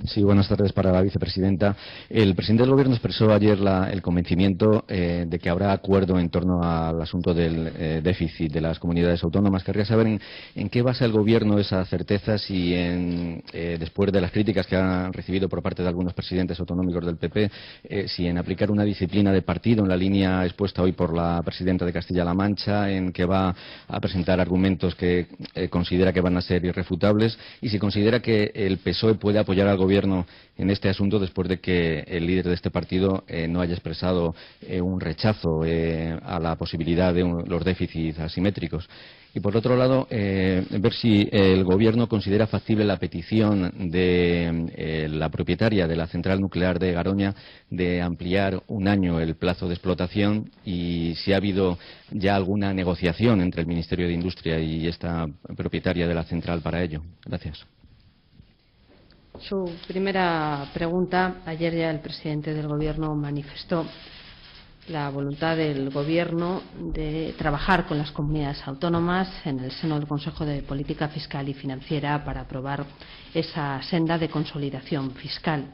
Sí, buenas tardes para la vicepresidenta. El presidente del Gobierno expresó ayer el convencimiento de que habrá acuerdo en torno al asunto del déficit de las comunidades autónomas. Querría saber en qué basa el Gobierno esa certeza, si después de las críticas que han recibido por parte de algunos presidentes autonómicos del PP, si en aplicar una disciplina de partido en la línea expuesta hoy por la presidenta de Castilla-La Mancha, en que va a presentar argumentos que considera que van a ser irrefutables, y si considera que el PSOE puede apoyar al Gobierno en este asunto después de que el líder de este partido no haya expresado un rechazo a la posibilidad de los déficits asimétricos. Y por otro lado, ver si el Gobierno considera factible la petición de la propietaria de la central nuclear de Garoña de ampliar un año el plazo de explotación, y si ha habido ya alguna negociación entre el Ministerio de Industria y esta propietaria de la central para ello. Gracias. Su primera pregunta, ayer ya el presidente del Gobierno manifestó la voluntad del Gobierno de trabajar con las comunidades autónomas en el seno del Consejo de Política Fiscal y Financiera para aprobar esa senda de consolidación fiscal.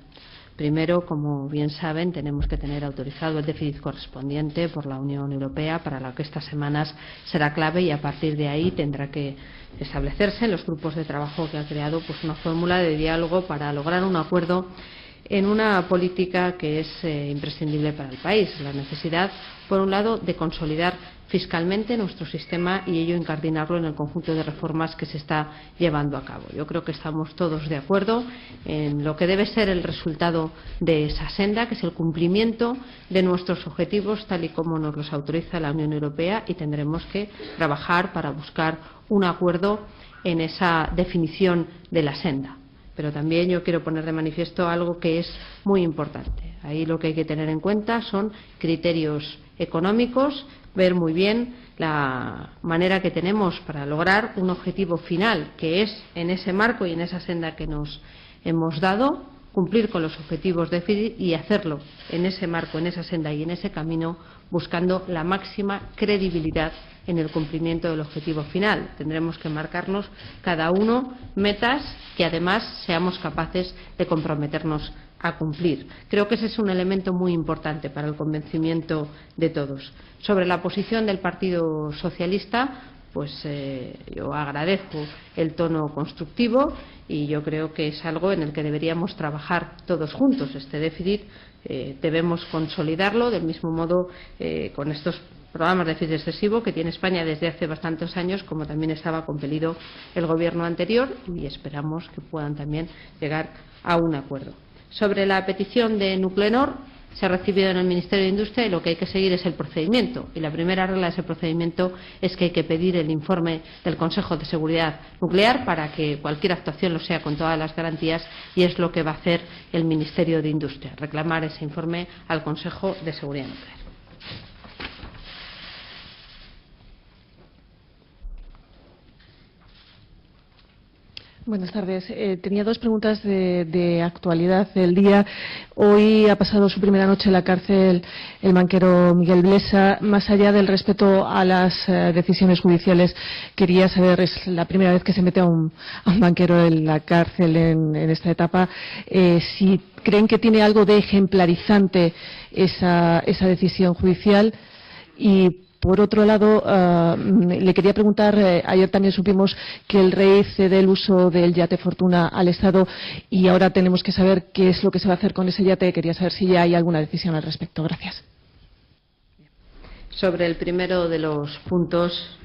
Primero, como bien saben, tenemos que tener autorizado el déficit correspondiente por la Unión Europea, para lo que estas semanas será clave, y a partir de ahí tendrá que establecerse en los grupos de trabajo que ha creado pues una fórmula de diálogo para lograr un acuerdo en una política que es imprescindible para el país. La necesidad, por un lado, de consolidar fiscalmente nuestro sistema y ello incardinarlo en el conjunto de reformas que se está llevando a cabo. Yo creo que estamos todos de acuerdo en lo que debe ser el resultado de esa senda, que es el cumplimiento de nuestros objetivos tal y como nos los autoriza la Unión Europea, y tendremos que trabajar para buscar un acuerdo en esa definición de la senda. Pero también yo quiero poner de manifiesto algo que es muy importante. Ahí lo que hay que tener en cuenta son criterios económicos, ver muy bien la manera que tenemos para lograr un objetivo final, que es, en ese marco y en esa senda que nos hemos dado, cumplir con los objetivos de déficit, y hacerlo en ese marco, en esa senda y en ese camino, buscando la máxima credibilidad en el cumplimiento del objetivo final. Tendremos que marcarnos cada uno metas que además seamos capaces de comprometernos a cumplir. Creo que ese es un elemento muy importante para el convencimiento de todos. Sobre la posición del Partido Socialista, pues yo agradezco el tono constructivo y yo creo que es algo en el que deberíamos trabajar todos juntos. Este déficit debemos consolidarlo del mismo modo con estos programas de déficit excesivo que tiene España desde hace bastantes años, como también estaba compelido el Gobierno anterior, y esperamos que puedan también llegar a un acuerdo. Sobre la petición de Nuclenor, se ha recibido en el Ministerio de Industria y lo que hay que seguir es el procedimiento. Y la primera regla de ese procedimiento es que hay que pedir el informe del Consejo de Seguridad Nuclear para que cualquier actuación lo sea con todas las garantías, y es lo que va a hacer el Ministerio de Industria, reclamar ese informe al Consejo de Seguridad Nuclear. Buenas tardes. Tenía dos preguntas de actualidad del día. Hoy ha pasado su primera noche en la cárcel el banquero Miguel Blesa. Más allá del respeto a las decisiones judiciales, quería saber, es la primera vez que se mete a un banquero en la cárcel en esta etapa, si creen que tiene algo de ejemplarizante esa decisión judicial. Y por otro lado, le quería preguntar, ayer también supimos que el rey cede el uso del yate Fortuna al Estado y ahora tenemos que saber qué es lo que se va a hacer con ese yate. Quería saber si ya hay alguna decisión al respecto. Gracias. Sobre el primero de los puntos,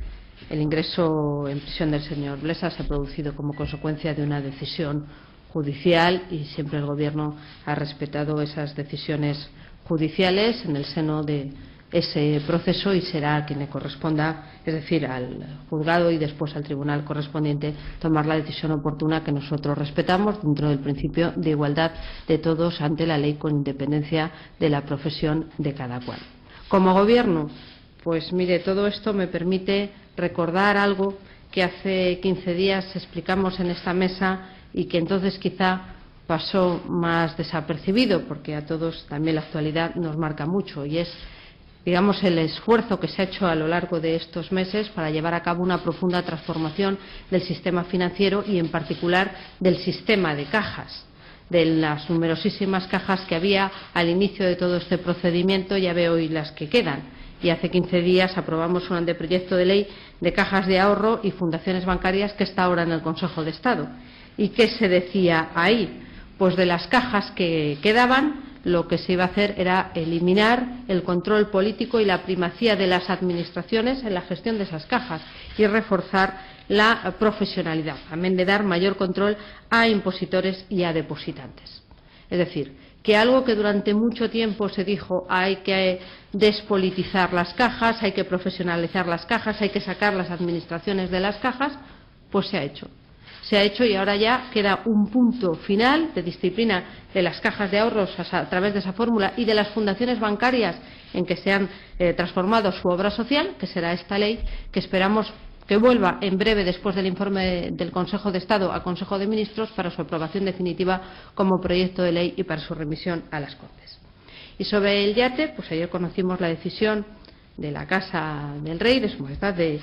el ingreso en prisión del señor Blesa se ha producido como consecuencia de una decisión judicial y siempre el Gobierno ha respetado esas decisiones judiciales en el seno de ese proceso y será a quien le corresponda, es decir, al juzgado y después al tribunal correspondiente, tomar la decisión oportuna, que nosotros respetamos dentro del principio de igualdad de todos ante la ley, con independencia de la profesión de cada cual. Como Gobierno, pues mire, todo esto me permite recordar algo que hace 15 días explicamos en esta mesa y que entonces quizá pasó más desapercibido, porque a todos también la actualidad nos marca mucho, y es, digamos, el esfuerzo que se ha hecho a lo largo de estos meses para llevar a cabo una profunda transformación del sistema financiero y, en particular, del sistema de cajas. de las numerosísimas cajas que había al inicio de todo este procedimiento. Ya veo hoy las que quedan. Y hace 15 días aprobamos un anteproyecto de ley de cajas de ahorro y fundaciones bancarias que está ahora en el Consejo de Estado. ¿Y qué se decía ahí? Pues de las cajas que quedaban, lo que se iba a hacer era eliminar el control político y la primacía de las administraciones en la gestión de esas cajas y reforzar la profesionalidad, amén de dar mayor control a impositores y a depositantes. Es decir, que algo que durante mucho tiempo se dijo hay que despolitizar las cajas, hay que profesionalizar las cajas, hay que sacar las administraciones de las cajas, pues se ha hecho. Se ha hecho y ahora ya queda un punto final de disciplina de las cajas de ahorros a través de esa fórmula y de las fundaciones bancarias en que se han transformado su obra social, que será esta ley, que esperamos que vuelva en breve después del informe del Consejo de Estado a Consejo de Ministros para su aprobación definitiva como proyecto de ley y para su remisión a las Cortes. Y sobre el yate, pues ayer conocimos la decisión de la Casa del Rey, de Su Majestad, de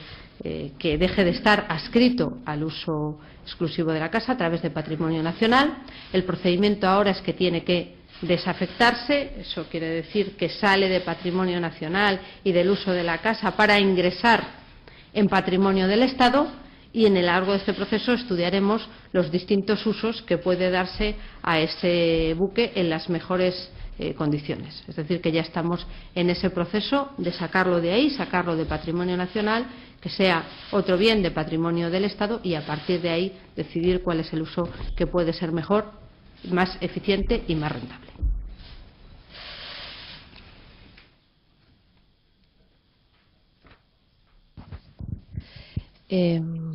que deje de estar adscrito al uso exclusivo de la casa a través de Patrimonio Nacional. El procedimiento ahora es que tiene que desafectarse, eso quiere decir que sale de Patrimonio Nacional y del uso de la casa para ingresar en patrimonio del Estado, y en el largo de este proceso estudiaremos los distintos usos que puede darse a este buque en las mejores condiciones. Es decir, que ya estamos en ese proceso de sacarlo de ahí, sacarlo de patrimonio nacional, que sea otro bien de patrimonio del Estado, y a partir de ahí decidir cuál es el uso que puede ser mejor, más eficiente y más rentable.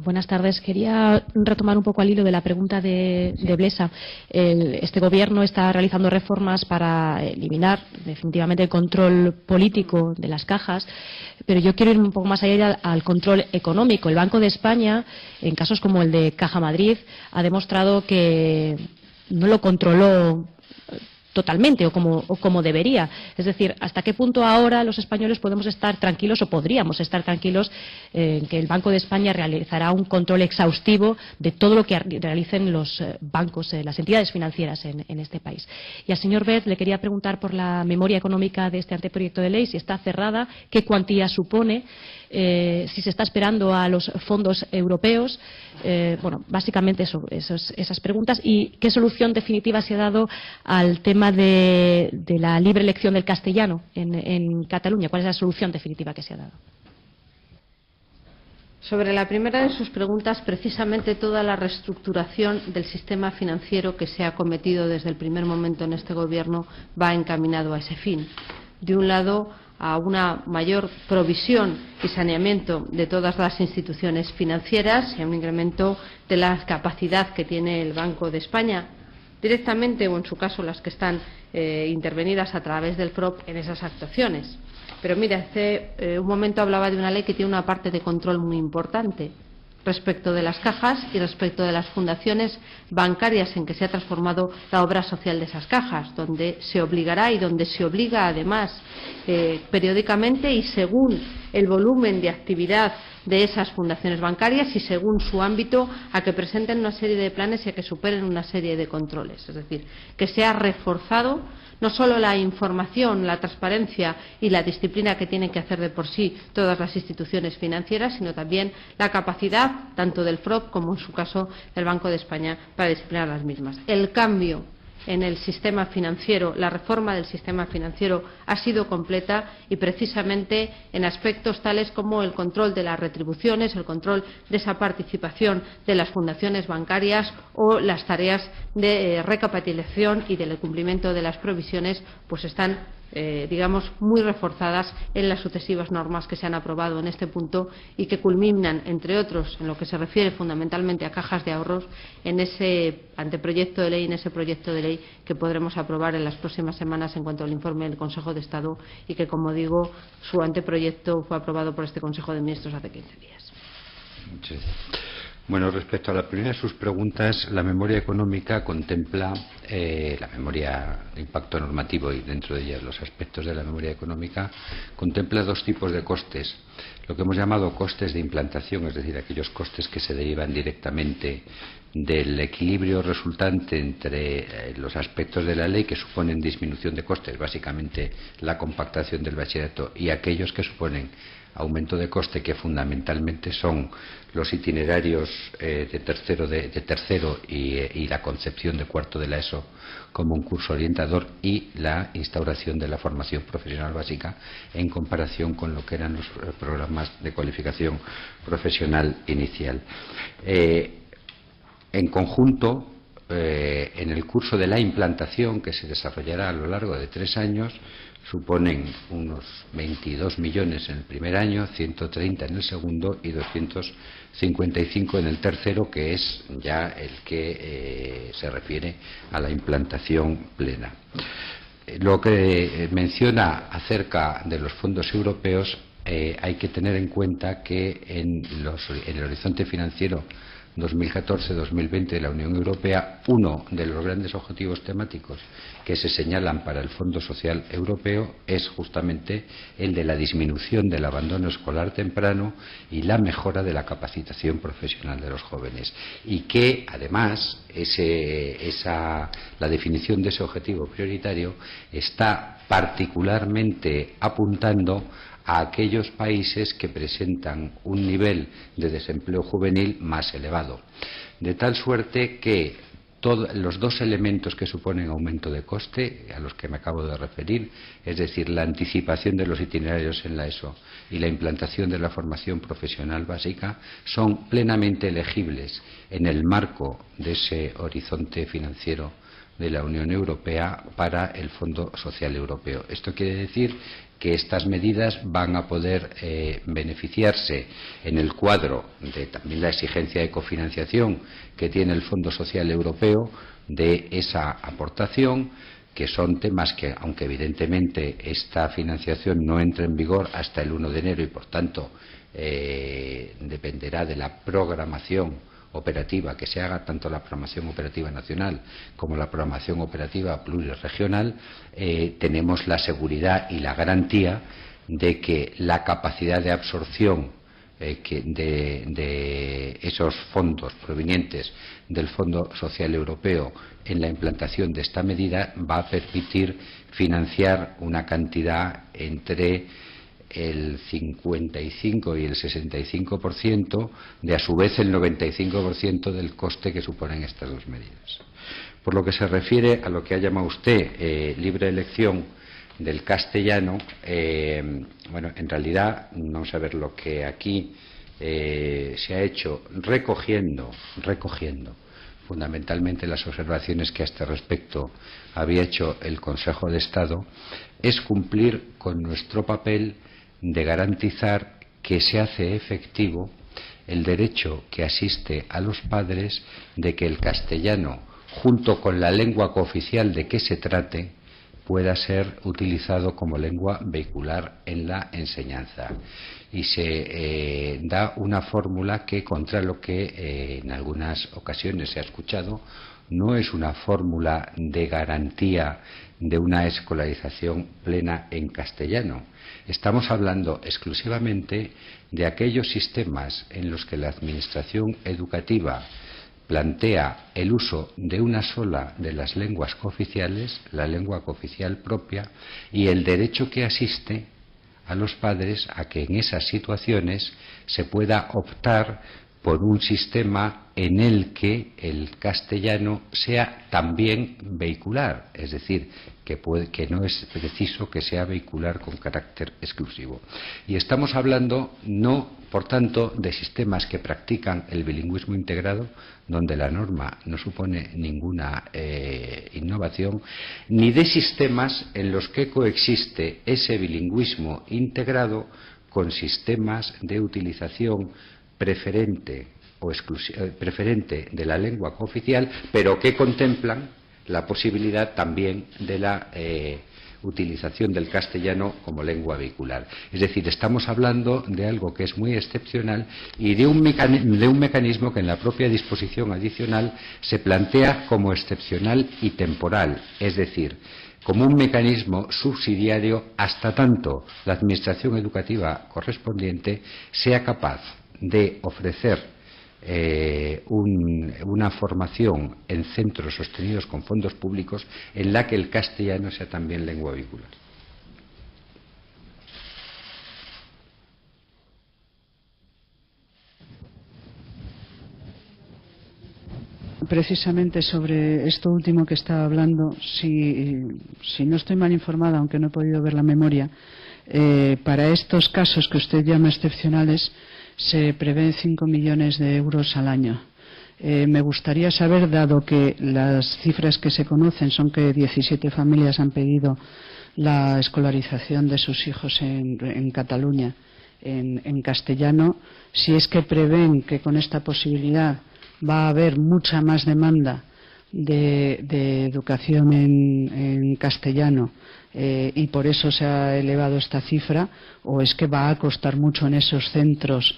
Buenas tardes. Quería retomar un poco al hilo de la pregunta de Blesa. Este Gobierno está realizando reformas para eliminar definitivamente el control político de las cajas, pero yo quiero ir un poco más allá al control económico. El Banco de España, en casos como el de Caja Madrid, ha demostrado que no lo controló totalmente o como debería. Es decir, ¿hasta qué punto ahora los españoles podemos estar tranquilos o podríamos estar tranquilos en que el Banco de España realizará un control exhaustivo de todo lo que realicen los bancos, las entidades financieras en este país? Y al señor Wert le quería preguntar por la memoria económica de este anteproyecto de ley, si está cerrada, qué cuantía supone, si se está esperando a los fondos europeos, bueno, básicamente esas preguntas, y qué solución definitiva se ha dado al tema de la libre elección del castellano en Cataluña. ¿Cuál es la solución definitiva que se ha dado? Sobre la primera de sus preguntas, precisamente toda la reestructuración del sistema financiero que se ha cometido desde el primer momento en este Gobierno va encaminado a ese fin. De un lado, a una mayor provisión y saneamiento de todas las instituciones financieras y a un incremento de la capacidad que tiene el Banco de España, directamente o en su caso las que están intervenidas a través del FROP en esas actuaciones. Pero mire, hace un momento hablaba de una ley que tiene una parte de control muy importante respecto de las cajas y respecto de las fundaciones bancarias en que se ha transformado la obra social de esas cajas, donde se obligará y donde se obliga además periódicamente y según el volumen de actividad de esas fundaciones bancarias y según su ámbito a que presenten una serie de planes y a que superen una serie de controles. Es decir, que se ha reforzado no solo la información, la transparencia y la disciplina que tienen que hacer de por sí todas las instituciones financieras, sino también la capacidad tanto del FROP como en su caso del Banco de España para disciplinar las mismas. El cambio en el sistema financiero, la reforma del sistema financiero ha sido completa y precisamente en aspectos tales como el control de las retribuciones, el control de esa participación de las fundaciones bancarias o las tareas de recapitalización y del cumplimiento de las provisiones, pues están digamos, muy reforzadas en las sucesivas normas que se han aprobado en este punto y que culminan, entre otros, en lo que se refiere fundamentalmente a cajas de ahorros, en ese anteproyecto de ley, en ese proyecto de ley que podremos aprobar en las próximas semanas en cuanto al informe del Consejo de Estado y que, como digo, su anteproyecto fue aprobado por este Consejo de Ministros hace 15 días. Sí. Bueno, respecto a la primera de sus preguntas, la memoria económica contempla la memoria de impacto normativo y dentro de ella los aspectos de la memoria económica contempla dos tipos de costes. Lo que hemos llamado costes de implantación, es decir, aquellos costes que se derivan directamente del equilibrio resultante entre los aspectos de la ley que suponen disminución de costes, básicamente la compactación del bachillerato, y aquellos que suponen aumento de coste, que fundamentalmente son los itinerarios de tercero y la concepción de cuarto de la ESO como un curso orientador, y la instauración de la formación profesional básica en comparación con lo que eran los programas de cualificación profesional inicial. En conjunto, en el curso de la implantación, que se desarrollará a lo largo de 3 años, suponen unos 22 millones en el primer año, 130 en el segundo y 255 en el tercero, que es ya el que se refiere a la implantación plena. Lo que menciona acerca de los fondos europeos, hay que tener en cuenta que en el horizonte financiero 2014-2020 de la Unión Europea, uno de los grandes objetivos temáticos que se señalan para el Fondo Social Europeo es justamente el de la disminución del abandono escolar temprano y la mejora de la capacitación profesional de los jóvenes, y que además la definición de ese objetivo prioritario está particularmente apuntando a aquellos países que presentan un nivel de desempleo juvenil más elevado, de tal suerte que los dos elementos que suponen aumento de coste, a los que me acabo de referir, es decir, la anticipación de los itinerarios en la ESO y la implantación de la formación profesional básica, son plenamente elegibles en el marco de ese horizonte financiero de la Unión Europea para el Fondo Social Europeo. Esto quiere decir que estas medidas van a poder beneficiarse en el cuadro de también la exigencia de cofinanciación que tiene el Fondo Social Europeo de esa aportación, que son temas que, aunque evidentemente esta financiación no entre en vigor hasta el 1 de enero y por tanto dependerá de la programación operativa que se haga, tanto la programación operativa nacional como la programación operativa pluriregional, tenemos la seguridad y la garantía de que la capacidad de absorción de esos fondos provenientes del Fondo Social Europeo en la implantación de esta medida va a permitir financiar una cantidad entre el 55 y el 65%, de a su vez el 95% del coste que suponen estas dos medidas. Por lo que se refiere a lo que ha llamado usted libre elección del castellano, bueno, en realidad vamos a ver lo que aquí se ha hecho recogiendo fundamentalmente las observaciones que a este respecto había hecho el Consejo de Estado, es cumplir con nuestro papel de garantizar que se hace efectivo el derecho que asiste a los padres de que el castellano, junto con la lengua cooficial de que se trate, pueda ser utilizado como lengua vehicular en la enseñanza. Y se da una fórmula que, contra lo que en algunas ocasiones se ha escuchado, no es una fórmula de garantía de una escolarización plena en castellano. Estamos hablando exclusivamente de aquellos sistemas en los que la Administración educativa plantea el uso de una sola de las lenguas cooficiales, la lengua cooficial propia, y el derecho que asiste a los padres a que en esas situaciones se pueda optar por un sistema en el que el castellano sea también vehicular, es decir, que no es preciso que sea vehicular con carácter exclusivo. Y estamos hablando, no, por tanto, de sistemas que practican el bilingüismo integrado, donde la norma no supone ninguna innovación, ni de sistemas en los que coexiste ese bilingüismo integrado con sistemas de utilización preferente de la lengua cooficial, pero que contemplan la posibilidad también de la utilización del castellano como lengua vehicular. Es decir, estamos hablando de algo que es muy excepcional y de un mecanismo que en la propia disposición adicional se plantea como excepcional y temporal, es decir, como un mecanismo subsidiario hasta tanto la Administración educativa correspondiente sea capaz de ofrecer una formación en centros sostenidos con fondos públicos en la que el castellano sea también lengua vehicular. Precisamente sobre esto último que estaba hablando, si no estoy mal informada, aunque no he podido ver la memoria, para estos casos que usted llama excepcionales se prevén 5 millones de euros al año. Me gustaría saber, dado que las cifras que se conocen son que 17 familias han pedido la escolarización de sus hijos en Cataluña en castellano, si es que prevén que con esta posibilidad va a haber mucha más demanda de educación en castellano y por eso se ha elevado esta cifra, o es que va a costar mucho en esos centros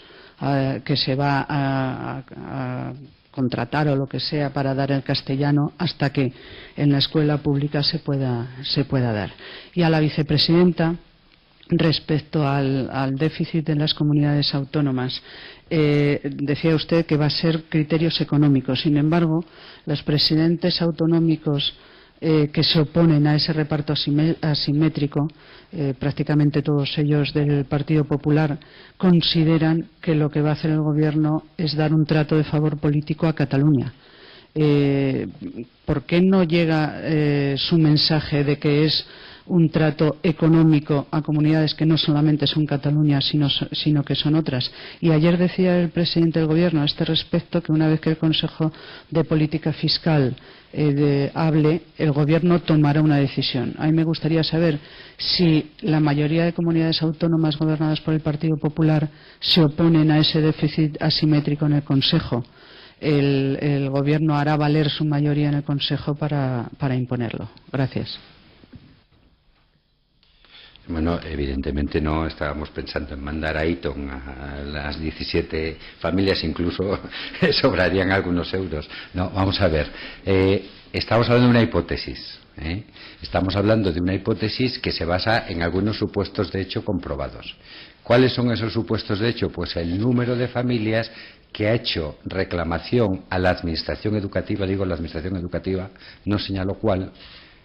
que se va a contratar o lo que sea para dar el castellano hasta que en la escuela pública se pueda dar. Y a la vicepresidenta, respecto al déficit de las comunidades autónomas, decía usted que va a ser criterios económicos. Sin embargo, los presidentes autonómicos que se oponen a ese reparto asimétrico, prácticamente todos ellos del Partido Popular, consideran que lo que va a hacer el Gobierno es dar un trato de favor político a Cataluña. ¿Por qué no llega su mensaje de que es un trato económico a comunidades que no solamente son Cataluña, sino que son otras? Y ayer decía el presidente del Gobierno a este respecto que una vez que el Consejo de Política Fiscal hable, el Gobierno tomará una decisión. A mí me gustaría saber si la mayoría de comunidades autónomas gobernadas por el Partido Popular se oponen a ese déficit asimétrico en el Consejo. El Gobierno hará valer su mayoría en el Consejo para imponerlo. Gracias. Bueno, evidentemente no estábamos pensando en mandar a Eton a las 17 familias, incluso sobrarían algunos euros. No, vamos a ver, estamos hablando de una hipótesis. Estamos hablando de una hipótesis que se basa en algunos supuestos de hecho comprobados. ¿Cuáles son esos supuestos de hecho? Pues el número de familias que ha hecho reclamación a la Administración Educativa, digo la Administración Educativa, no señalo cuál,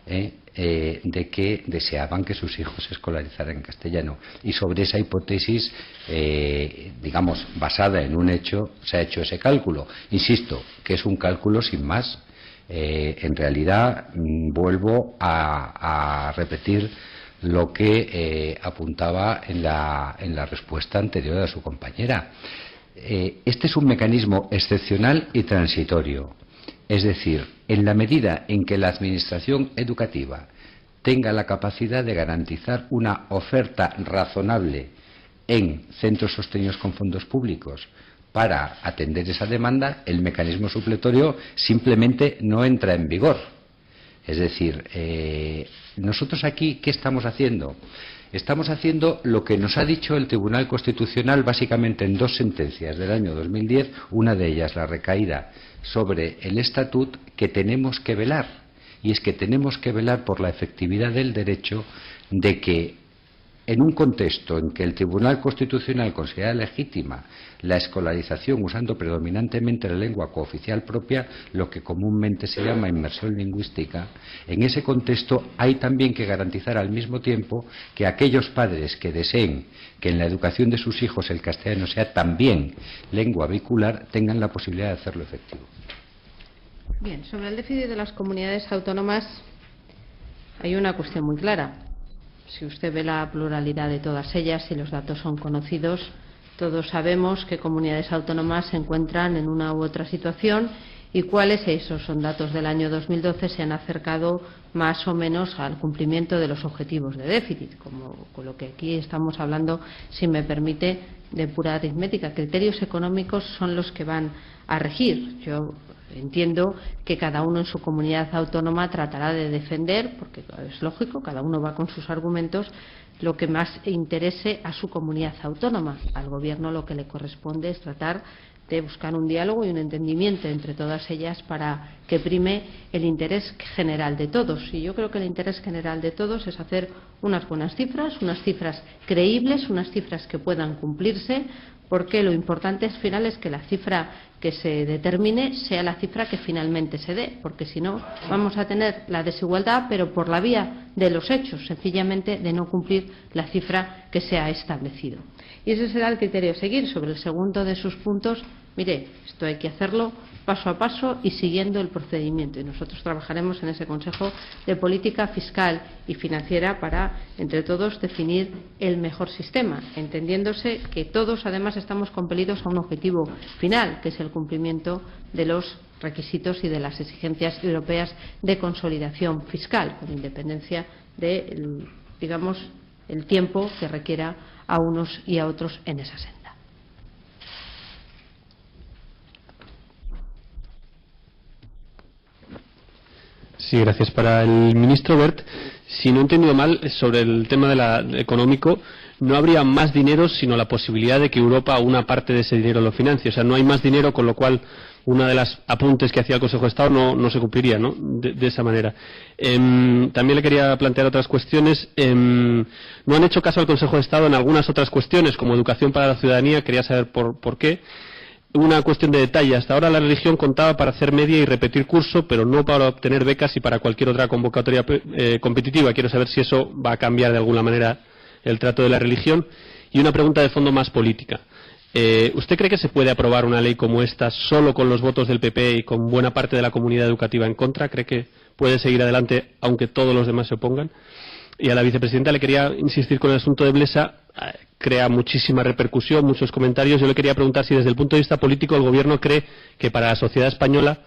de que deseaban que sus hijos se escolarizaran en castellano, y sobre esa hipótesis, digamos, basada en un hecho, se ha hecho ese cálculo. Insisto, que es un cálculo sin más. En realidad, vuelvo a repetir lo que apuntaba en la respuesta anterior a su compañera. Este es un mecanismo excepcional y transitorio. Es decir, en la medida en que la Administración Educativa tenga la capacidad de garantizar una oferta razonable en centros sostenidos con fondos públicos para atender esa demanda, el mecanismo supletorio simplemente no entra en vigor. Es decir, nosotros aquí, ¿qué estamos haciendo? Estamos haciendo lo que nos ha dicho el Tribunal Constitucional básicamente en dos sentencias del año 2010, una de ellas la recaída sobre el estatut, que tenemos que velar, y es que tenemos que velar por la efectividad del derecho de que en un contexto en que el Tribunal Constitucional considera legítima la escolarización usando predominantemente la lengua cooficial propia, lo que comúnmente se llama inmersión lingüística, en ese contexto hay también que garantizar al mismo tiempo que aquellos padres que deseen que en la educación de sus hijos el castellano sea también lengua vehicular tengan la posibilidad de hacerlo efectivo. Bien, sobre el déficit de las comunidades autónomas hay una cuestión muy clara. Si usted ve la pluralidad de todas ellas y los datos son conocidos, todos sabemos qué comunidades autónomas se encuentran en una u otra situación y cuáles, esos son datos del año 2012, se han acercado más o menos al cumplimiento de los objetivos de déficit, como con lo que aquí estamos hablando, si me permite, de pura aritmética. Criterios económicos son los que van a regir. Yo entiendo que cada uno en su comunidad autónoma tratará de defender, porque es lógico, cada uno va con sus argumentos, lo que más interese a su comunidad autónoma. Al Gobierno lo que le corresponde es tratar de buscar un diálogo y un entendimiento entre todas ellas para que prime el interés general de todos. Y yo creo que el interés general de todos es hacer unas buenas cifras, unas cifras creíbles, unas cifras que puedan cumplirse, porque lo importante al final es que la cifra que se determine sea la cifra que finalmente se dé, porque si no vamos a tener la desigualdad, pero por la vía de los hechos, sencillamente de no cumplir la cifra que se ha establecido. Y ese será el criterio a seguir. Sobre el segundo de sus puntos, mire, esto hay que hacerlo paso a paso y siguiendo el procedimiento. Y nosotros trabajaremos en ese Consejo de Política Fiscal y Financiera para, entre todos, definir el mejor sistema, entendiéndose que todos, además, estamos compelidos a un objetivo final, que es el cumplimiento de los requisitos y de las exigencias europeas de consolidación fiscal, con independencia de, digamos, el tiempo que requiera a unos y a otros en esa senda. Sí, gracias. Para el ministro Wert, si no he entendido mal, sobre el tema económico, no habría más dinero, sino la posibilidad de que Europa una parte de ese dinero lo financie. O sea, no hay más dinero, con lo cual una de las apuntes que hacía el Consejo de Estado no se cumpliría, ¿no? De esa manera. También le quería plantear otras cuestiones. No han hecho caso al Consejo de Estado en algunas otras cuestiones, como educación para la ciudadanía. Quería saber por qué. Una cuestión de detalle. Hasta ahora la religión contaba para hacer media y repetir curso, pero no para obtener becas y para cualquier otra convocatoria competitiva. Quiero saber si eso va a cambiar de alguna manera el trato de la religión. Y una pregunta de fondo más política. ¿Usted cree que se puede aprobar una ley como esta solo con los votos del PP y con buena parte de la comunidad educativa en contra? ¿Cree que puede seguir adelante aunque todos los demás se opongan? Y a la vicepresidenta le quería insistir con el asunto de Blesa. Crea muchísima repercusión, muchos comentarios. Yo le quería preguntar si desde el punto de vista político el Gobierno cree que para la sociedad española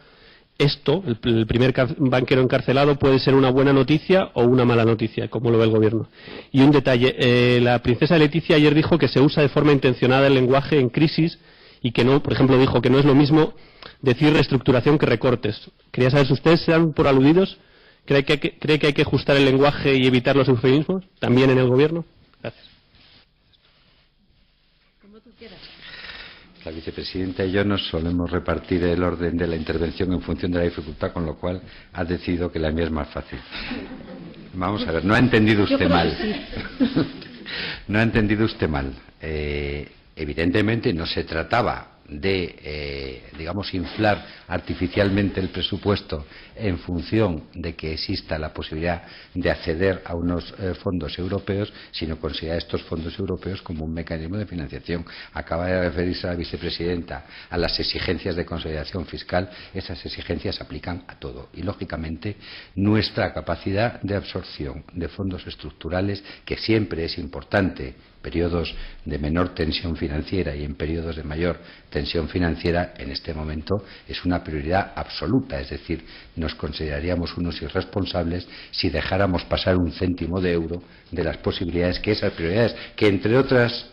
esto, el primer banquero encarcelado, puede ser una buena noticia o una mala noticia, como lo ve el Gobierno. Y un detalle, la princesa Leticia ayer dijo que se usa de forma intencionada el lenguaje en crisis y que no, por ejemplo, dijo que no es lo mismo decir reestructuración que recortes. Quería saber si ustedes se dan por aludidos. ¿Cree que hay que ajustar el lenguaje y evitar los eufemismos también en el Gobierno? Gracias. La vicepresidenta y yo nos solemos repartir el orden de la intervención en función de la dificultad, con lo cual ha decidido que la mía es más fácil. Vamos a ver, no ha entendido usted mal. No ha entendido usted mal. Evidentemente no se trataba de, digamos, inflar artificialmente el presupuesto en función de que exista la posibilidad de acceder a unos fondos europeos, sino considerar estos fondos europeos como un mecanismo de financiación. Acaba de referirse a la vicepresidenta a las exigencias de consolidación fiscal. Esas exigencias se aplican a todo y, lógicamente, nuestra capacidad de absorción de fondos estructurales, que siempre es importante, periodos de menor tensión financiera y en periodos de mayor tensión financiera, en este momento es una prioridad absoluta. Es decir, nos consideraríamos unos irresponsables si dejáramos pasar un céntimo de euro de las posibilidades que esas prioridades, que entre otras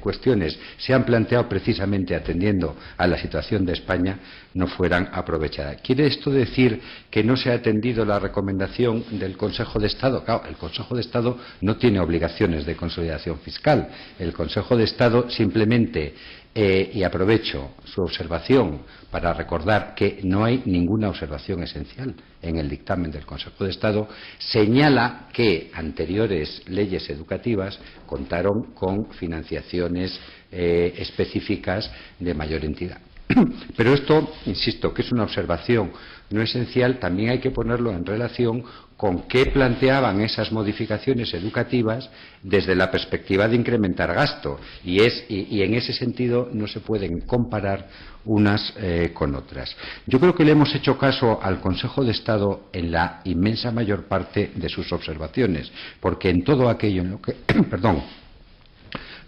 cuestiones se han planteado precisamente atendiendo a la situación de España, no fueran aprovechadas. ¿Quiere esto decir que no se ha atendido la recomendación del Consejo de Estado? Claro, el Consejo de Estado no tiene obligaciones de consolidación fiscal. El Consejo de Estado simplemente, y aprovecho su observación para recordar que no hay ninguna observación esencial en el dictamen del Consejo de Estado, señala que anteriores leyes educativas contaron con financiaciones específicas de mayor entidad. Pero esto, insisto, que es una observación no esencial, también hay que ponerlo en relación con qué planteaban esas modificaciones educativas desde la perspectiva de incrementar gasto. Y en ese sentido no se pueden comparar unas con otras. Yo creo que le hemos hecho caso al Consejo de Estado en la inmensa mayor parte de sus observaciones, porque en todo aquello en lo que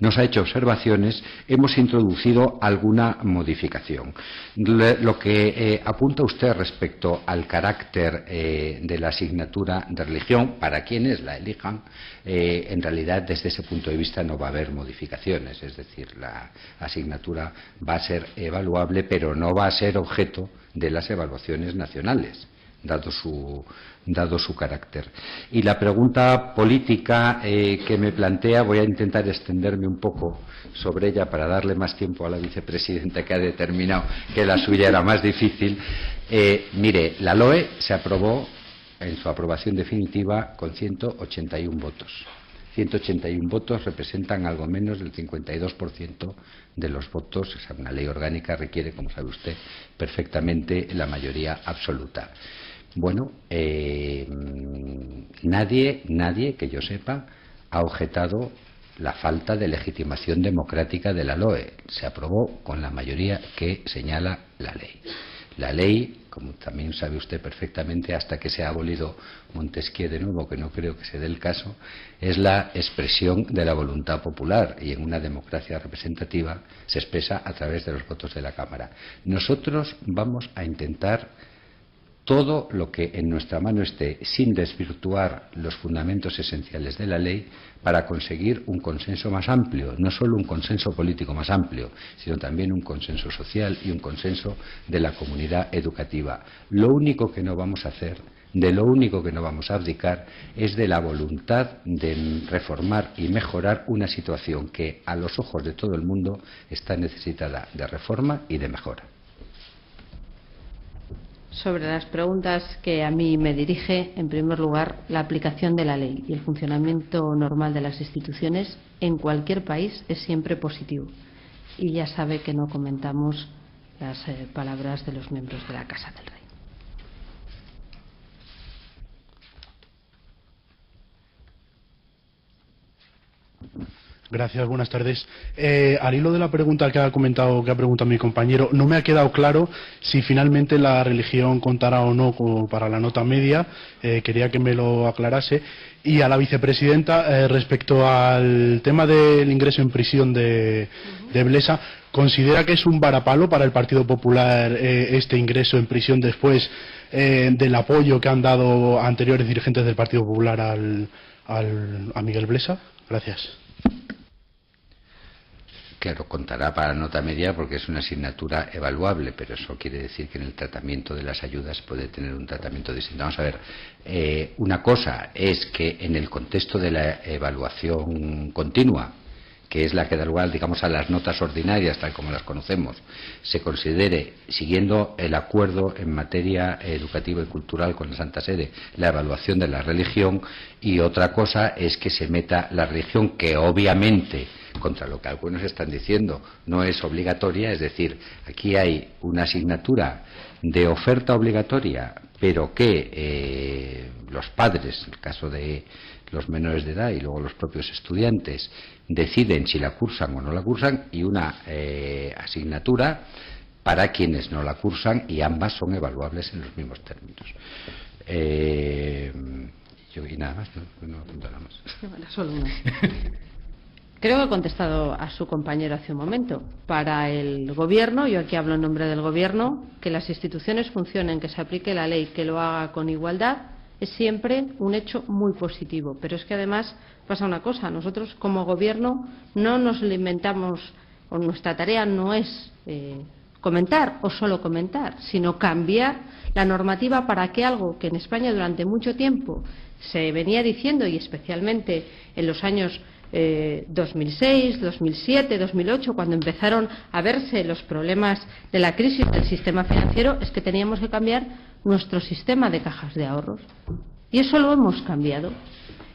nos ha hecho observaciones, hemos introducido alguna modificación. Lo que apunta usted respecto al carácter de la asignatura de religión, para quienes la elijan, en realidad desde ese punto de vista no va a haber modificaciones. Es decir, la asignatura va a ser evaluable, pero no va a ser objeto de las evaluaciones nacionales, dado su carácter. Y la pregunta política que me plantea, voy a intentar extenderme un poco sobre ella para darle más tiempo a la vicepresidenta, que ha determinado que la suya era más difícil. Mire, la LOE se aprobó en su aprobación definitiva con 181 votos. 181 votos representan algo menos del 52% de los votos. O sea, una ley orgánica requiere, como sabe usted perfectamente, la mayoría absoluta. Bueno, nadie que yo sepa ha objetado la falta de legitimación democrática de la LOE. Se aprobó con la mayoría que señala la ley. La ley, como también sabe usted perfectamente, hasta que se ha abolido Montesquieu de nuevo, que no creo que se dé el caso, es la expresión de la voluntad popular, y en una democracia representativa se expresa a través de los votos de la Cámara. Nosotros vamos a intentar todo lo que en nuestra mano esté, sin desvirtuar los fundamentos esenciales de la ley, para conseguir un consenso más amplio, no solo un consenso político más amplio, sino también un consenso social y un consenso de la comunidad educativa. Lo único que no vamos a hacer, de lo único que no vamos a abdicar, es de la voluntad de reformar y mejorar una situación que, a los ojos de todo el mundo, está necesitada de reforma y de mejora. Sobre las preguntas que a mí me dirige, en primer lugar, la aplicación de la ley y el funcionamiento normal de las instituciones en cualquier país es siempre positivo. Y ya sabe que no comentamos las palabras de los miembros de la Casa del Rey. Gracias, buenas tardes. Al hilo de la pregunta que ha preguntado mi compañero, no me ha quedado claro si finalmente la religión contará o no para la nota media. Quería que me lo aclarase. Y a la vicepresidenta, respecto al tema del ingreso en prisión de Blesa, ¿considera que es un varapalo para el Partido Popular este ingreso en prisión después del apoyo que han dado anteriores dirigentes del Partido Popular a Miguel Blesa? Gracias. Claro, contará para la nota media porque es una asignatura evaluable, pero eso quiere decir que en el tratamiento de las ayudas puede tener un tratamiento distinto. Vamos a ver, una cosa es que en el contexto de la evaluación continua, que es la que da lugar, digamos, a las notas ordinarias, tal como las conocemos, se considere, siguiendo el acuerdo en materia educativa y cultural con la Santa Sede, la evaluación de la religión, y otra cosa es que se meta la religión, que obviamente, contra lo que algunos están diciendo, no es obligatoria. Es decir, aquí hay una asignatura de oferta obligatoria, pero que los padres, en el caso de los menores de edad y luego los propios estudiantes, deciden si la cursan o no la cursan, y una asignatura para quienes no la cursan, y ambas son evaluables en los mismos términos. Y nada más, no nada más. Solo una. Creo que he contestado a su compañero hace un momento. Para el Gobierno, yo aquí hablo en nombre del Gobierno, que las instituciones funcionen, que se aplique la ley, que lo haga con igualdad, es siempre un hecho muy positivo. Pero es que además pasa una cosa: nosotros como Gobierno no nos limitamos, o nuestra tarea no es comentar o solo comentar, sino cambiar la normativa para que algo que en España durante mucho tiempo se venía diciendo, y especialmente en los años 2006, 2007, 2008, cuando empezaron a verse los problemas de la crisis del sistema financiero, es que teníamos que cambiar nuestro sistema de cajas de ahorros. Y eso lo hemos cambiado.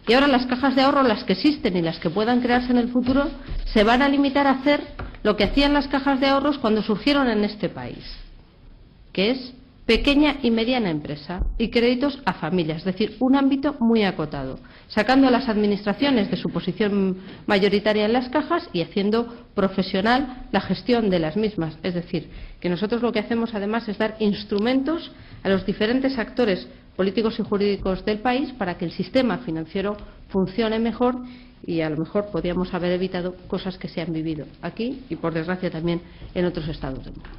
Y ahora las cajas de ahorro, las que existen y las que puedan crearse en el futuro, se van a limitar a hacer lo que hacían las cajas de ahorros cuando surgieron en este país, que es pequeña y mediana empresa y créditos a familias, es decir, un ámbito muy acotado, sacando a las administraciones de su posición mayoritaria en las cajas y haciendo profesional la gestión de las mismas. Es decir, que nosotros lo que hacemos además es dar instrumentos a los diferentes actores políticos y jurídicos del país para que el sistema financiero funcione mejor, y a lo mejor podríamos haber evitado cosas que se han vivido aquí y, por desgracia, también en otros estados del mundo.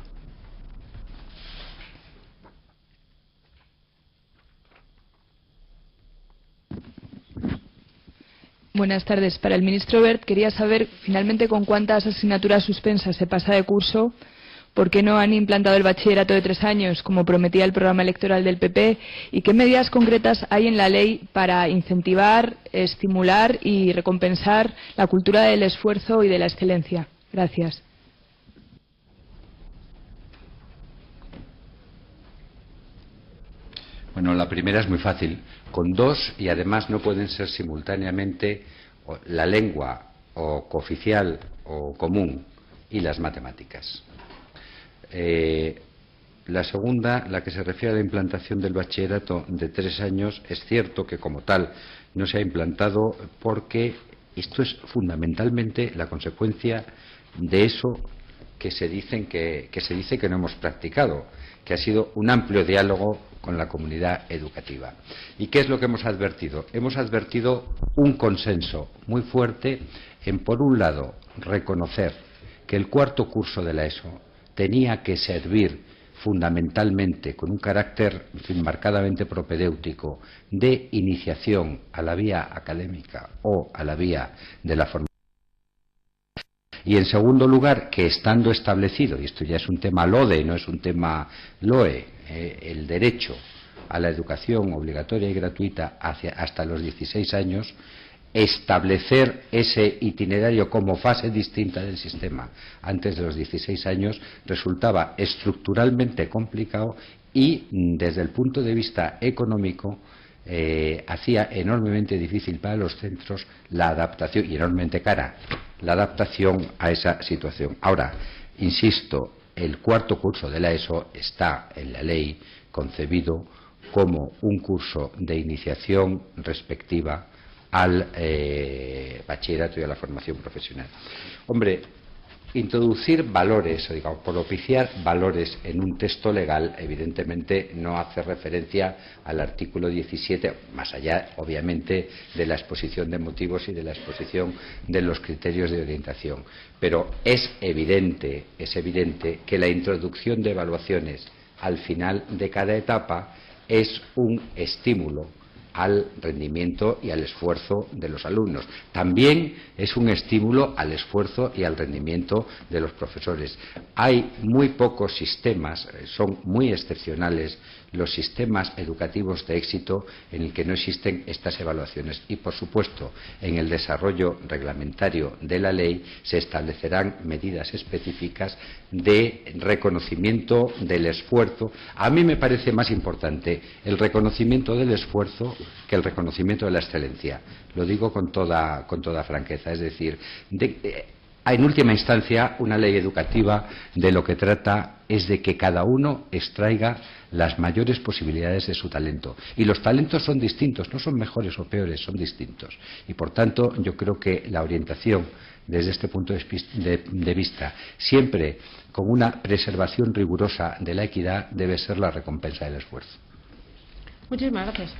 Buenas tardes. Para el ministro Wert quería saber finalmente con cuántas asignaturas suspensas se pasa de curso, por qué no han implantado el bachillerato de 3 años como prometía el programa electoral del PP, y qué medidas concretas hay en la ley para incentivar, estimular y recompensar la cultura del esfuerzo y de la excelencia. Gracias. Bueno, la primera es muy fácil, con 2, y además no pueden ser simultáneamente la lengua o cooficial o común y las matemáticas. La segunda, la que se refiere a la implantación del bachillerato de 3 años, es cierto que como tal no se ha implantado porque esto es fundamentalmente la consecuencia de eso que se dice que no hemos practicado, que ha sido un amplio diálogo con la comunidad educativa. ¿Y qué es lo que hemos advertido? Hemos advertido un consenso muy fuerte en, por un lado, reconocer que el cuarto curso de la ESO tenía que servir fundamentalmente con un carácter, en fin, marcadamente propedéutico de iniciación a la vía académica o a la vía de la formación. Y en segundo lugar, que estando establecido, y esto ya es un tema LODE, no es un tema LOE, el derecho a la educación obligatoria y gratuita hasta los 16 años, establecer ese itinerario como fase distinta del sistema antes de los 16 años resultaba estructuralmente complicado y desde el punto de vista económico hacía enormemente difícil para los centros la adaptación y enormemente cara la adaptación a esa situación. Ahora, insisto, el cuarto curso de la ESO está en la ley concebido como un curso de iniciación respectiva al bachillerato y a la formación profesional. Hombre, introducir valores, o digamos, propiciar valores en un texto legal, evidentemente no hace referencia al artículo 17, más allá, obviamente, de la exposición de motivos y de la exposición de los criterios de orientación. Pero es evidente que la introducción de evaluaciones al final de cada etapa es un estímulo al rendimiento y al esfuerzo de los alumnos. También es un estímulo al esfuerzo y al rendimiento de los profesores. Hay muy pocos sistemas, son muy excepcionales los sistemas educativos de éxito en el que no existen estas evaluaciones. Y, por supuesto, en el desarrollo reglamentario de la ley se establecerán medidas específicas de reconocimiento del esfuerzo. A mí me parece más importante el reconocimiento del esfuerzo que el reconocimiento de la excelencia. Lo digo con toda franqueza. Es decir, en última instancia, una ley educativa de lo que trata es de que cada uno extraiga las mayores posibilidades de su talento. Y los talentos son distintos, no son mejores o peores, son distintos. Y, por tanto, yo creo que la orientación desde este punto de vista, siempre con una preservación rigurosa de la equidad, debe ser la recompensa del esfuerzo. Muchísimas gracias.